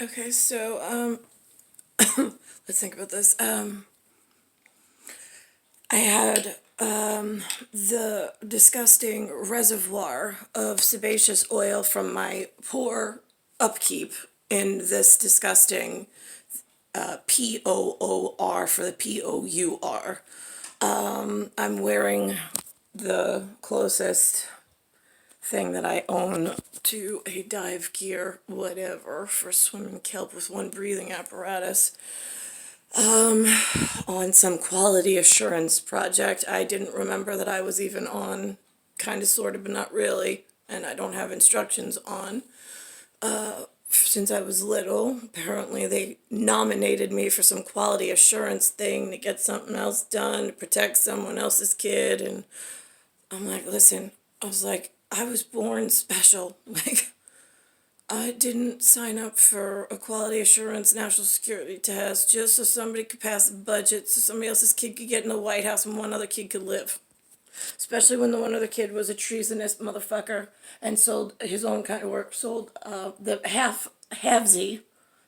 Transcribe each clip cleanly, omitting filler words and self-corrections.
Okay, so let's think about this. I had the disgusting reservoir of sebaceous oil from my poor upkeep in this disgusting POOR for the POUR. I'm wearing the closest thing that I own to a dive gear, whatever, for swimming kelp with one breathing apparatus on some quality assurance project. I didn't remember that I was even on, kind of, sort of, but not really, and I don't have instructions on. Since I was little, apparently they nominated me for some quality assurance thing to get something else done to protect someone else's kid, and I'm like, listen, I was like, I was born special. Like, I didn't sign up for a quality assurance national security test just so somebody could pass a budget so somebody else's kid could get in the White House and one other kid could live. Especially when the one other kid was a treasonous motherfucker and sold his own kind of work, sold the halvesy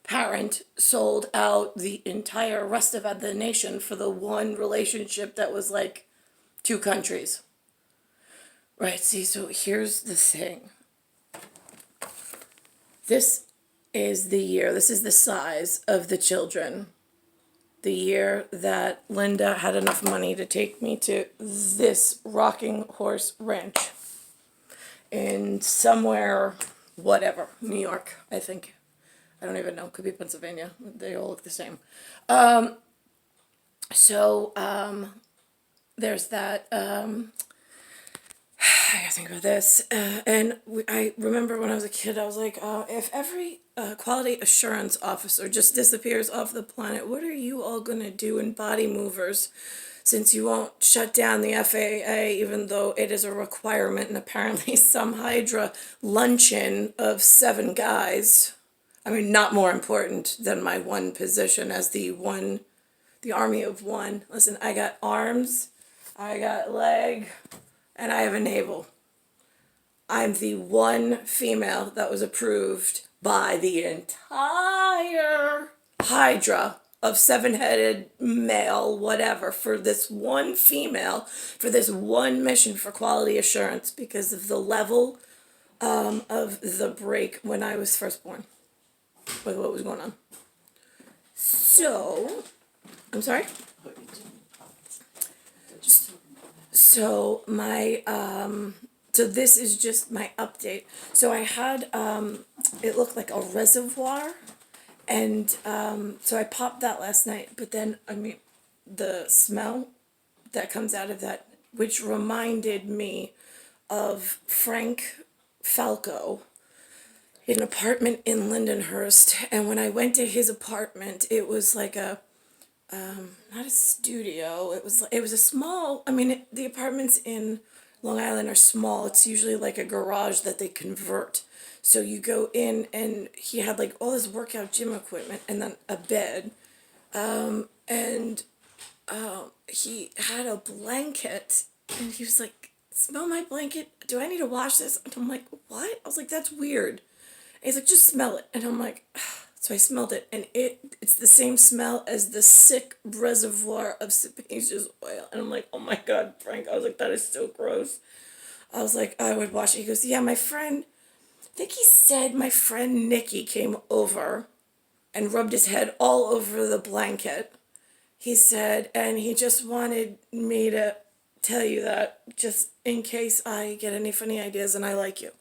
parent sold out the entire rest of the nation for the one relationship that was like two countries. Right, see, so here's the thing. This this is the size of the children. The year that Linda had enough money to take me to this rocking horse ranch in somewhere, whatever, New York, I think. I don't even know, could be Pennsylvania. They all look the same. There's that. I gotta think about this. I remember when I was a kid, I was like, if every quality assurance officer just disappears off the planet, what are you all gonna do in body movers? Since you won't shut down the FAA, even though it is a requirement, and apparently some Hydra luncheon of 7 guys. I mean, not more important than my one position as the army of one. Listen, I got arms, I got leg, and I have a navel. I'm the one female that was approved by the entire Hydra of 7-headed male, whatever, for this one female, for this one mission for quality assurance because of the level of the break when I was first born with what was going on. So, I'm sorry? So my so this is just my update. So I had it looked like a reservoir, and so I popped that last night. But then I mean, the smell that comes out of that, which reminded me of Frank Falco, an apartment in Lindenhurst. And when I went to his apartment, it was like a not a studio. It was a small. I mean, the apartments in Long Island are small. It's usually like a garage that they convert. So you go in, and he had like all this workout gym equipment, and then a bed, and he had a blanket, and he was like, "Smell my blanket. Do I need to wash this?" And I'm like, "What?" I was like, "That's weird." And he's like, "Just smell it," and I'm like. So I smelled it, and it's the same smell as the sick reservoir of sebaceous oil. And I'm like, oh my God, Frank. I was like, that is so gross. I was like, I would wash it. He goes, yeah, I think he said my friend Nikki came over and rubbed his head all over the blanket. He said, and he just wanted me to tell you that just in case I get any funny ideas and I like you.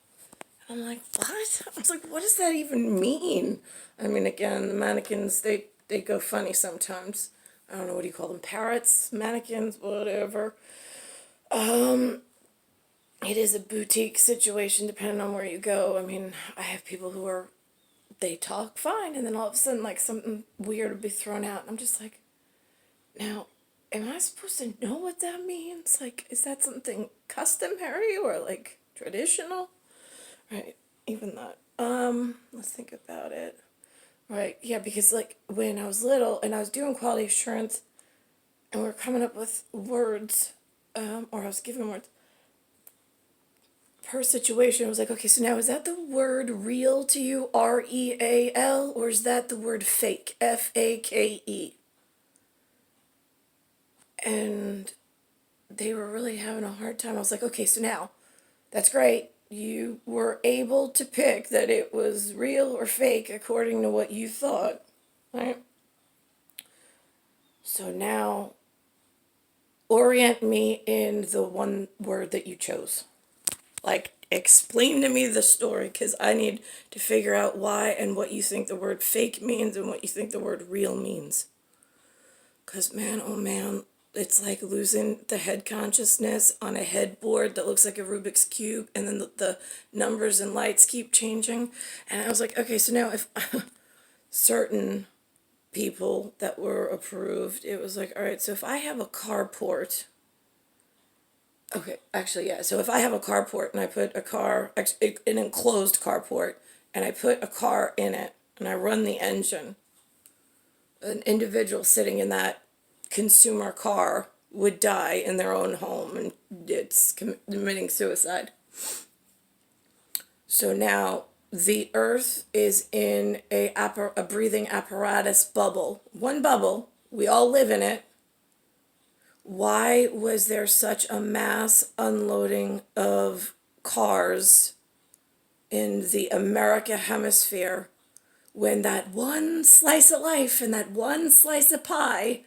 I'm like, what? I was like, what does that even mean? I mean, again, the mannequins, they go funny sometimes. I don't know, what do you call them? Parrots? Mannequins? Whatever. It is a boutique situation depending on where you go. I mean, I have people they talk fine, and then all of a sudden, like, something weird will be thrown out. And I'm just like, now, am I supposed to know what that means? Like, is that something customary or, like, traditional? Right, even that. Let's think about it. Right, yeah, because like when I was little and I was doing quality assurance and we were coming up with words, or I was given words, per situation, I was like, okay, so now is that the word real to you, real, or is that the word fake, fake? And they were really having a hard time. I was like, okay, so now that's great. You were able to pick that it was real or fake according to what you thought, right? So now orient me in the one word that you chose. Like, explain to me the story, because I need to figure out why and what you think the word fake means and what you think the word real means. Because, man, oh man, it's like losing the head consciousness on a headboard that looks like a Rubik's Cube, and then the numbers and lights keep changing. And I was like, okay, so now if certain people that were approved, it was like, all right, so if I have a carport. Okay, actually, yeah. So if I have a carport and I put a car, an enclosed carport, and I put a car in it and I run the engine, an individual sitting in that consumer car would die in their own home and it's committing suicide. So now the earth is in a breathing apparatus bubble. One bubble, we all live in it. Why was there such a mass unloading of cars in the America hemisphere when that one slice of life and that one slice of pie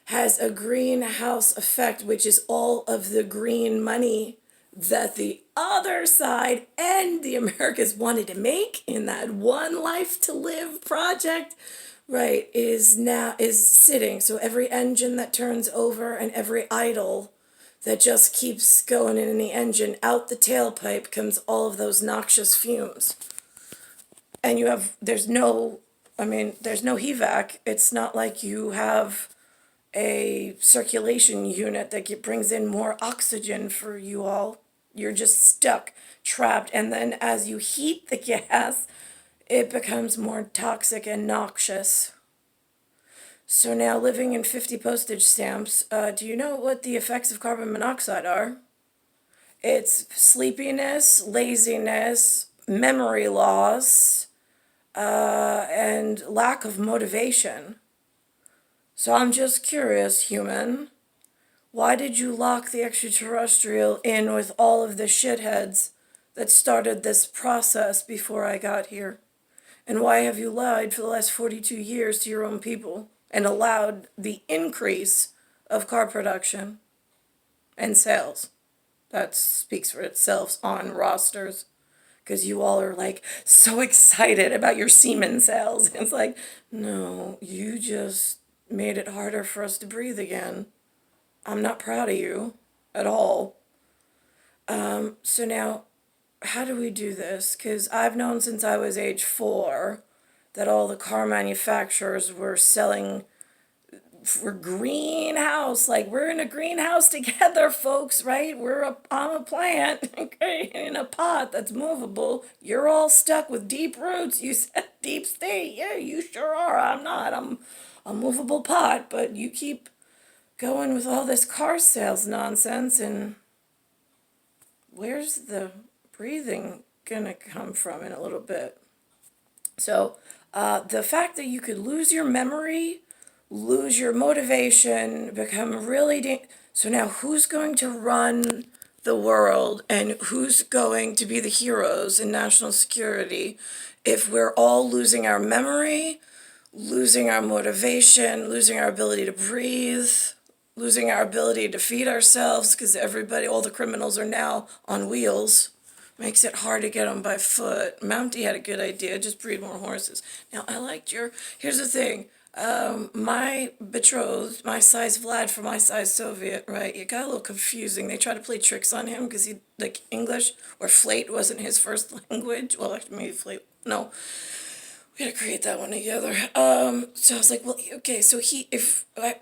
has a greenhouse effect, which is all of the green money that the other side and the Americas wanted to make in that one life to live project, right, is sitting. So every engine that turns over and every idle that just keeps going in the engine, out the tailpipe comes all of those noxious fumes. And there's no HVAC. It's not like you have a circulation unit that brings in more oxygen for you all. You're just stuck, trapped. And then as you heat the gas, it becomes more toxic and noxious. So now living in 50 postage stamps, do you know what the effects of carbon monoxide are? It's sleepiness, laziness, memory loss, and lack of motivation. So I'm just curious, human, why did you lock the extraterrestrial in with all of the shitheads that started this process before I got here? And why have you lied for the last 42 years to your own people and allowed the increase of car production and sales? That speaks for itself on rosters, because you all are like so excited about your semen sales. It's like, no, you just made it harder for us to breathe again. I'm not proud of you at all. So now, how do we do this? Because I've known since I was age 4 that all the car manufacturers were selling for greenhouse. Like, we're in a greenhouse together, folks, right? I'm a plant, okay, in a pot that's movable. You're all stuck with deep roots. You said deep state. Yeah, you sure are. I'm not. I'm a movable pot, but you keep going with all this car sales nonsense, and where's the breathing gonna come from in a little bit? So, the fact that you could lose your memory, lose your motivation, become really so now who's going to run the world and who's going to be the heroes in national security if we're all losing our memory, losing our motivation, losing our ability to breathe, losing our ability to feed ourselves because all the criminals are now on wheels. Makes it hard to get them by foot. Mountie had a good idea, just breed more horses. Now, here's the thing. My betrothed, my size Vlad for my size Soviet, right? It got a little confusing. They tried to play tricks on him because he, like, English or Flate wasn't his first language. Well, actually, maybe Flate, no. We had to create that one together. So I was like, well, okay, so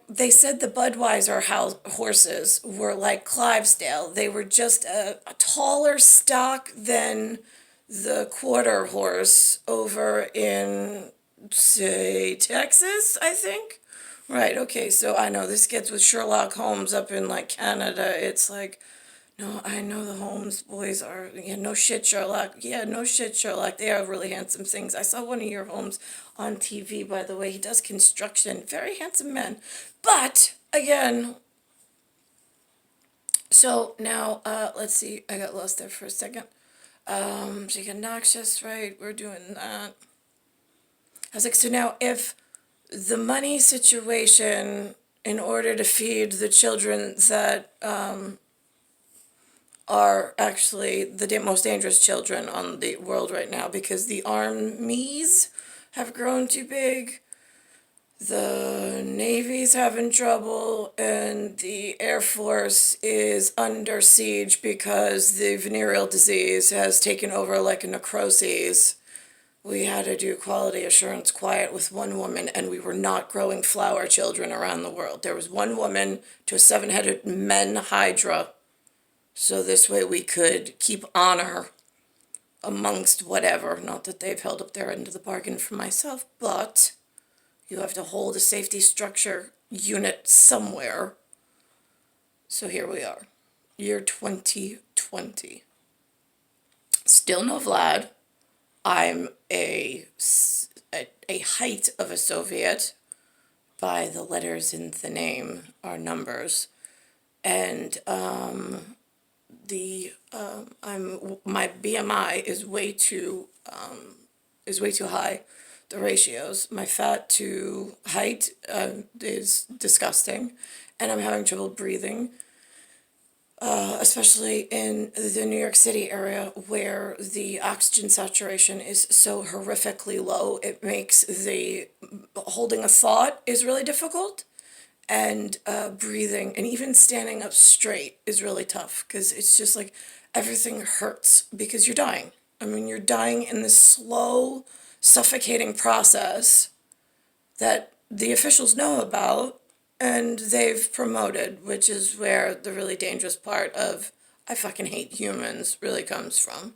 they said the Budweiser horses were like Clivesdale. They were just a taller stock than the quarter horse over in, say, Texas, I think. Right, okay, so I know this gets with Sherlock Holmes up in like Canada. It's like No, I know the Holmes boys are, yeah, no shit, Sherlock. Yeah, no shit, Sherlock. They are really handsome things. I saw one of your homes on TV, by the way. He does construction. Very handsome man. But, again, so now, let's see. I got lost there for a second. So you got noxious, right? We're doing that. I was like, so now if the money situation, in order to feed the children that are actually the most dangerous children on the world right now, because the armies have grown too big, the Navy's having trouble, and the Air Force is under siege because the venereal disease has taken over like a necrosis. We had to do quality assurance quiet with one woman, and we were not growing flower children around the world. There was one woman to a seven-headed men Hydra, so this way we could keep honor amongst whatever. Not that they've held up their end of the bargain for myself, but you have to hold a safety structure unit somewhere. So here we are, year 2020. Still no Vlad. I'm a height of a Soviet by the letters in the name are numbers, and my BMI is way too high. The ratios, my fat to height is disgusting, and I'm having trouble breathing. Especially in the New York City area where the oxygen saturation is so horrifically low, it makes the holding a thought is really difficult, and breathing and even standing up straight is really tough because it's just like everything hurts because you're dying. I mean, you're dying in this slow, suffocating process that the officials know about and they've promoted, which is where the really dangerous part of I fucking hate humans really comes from.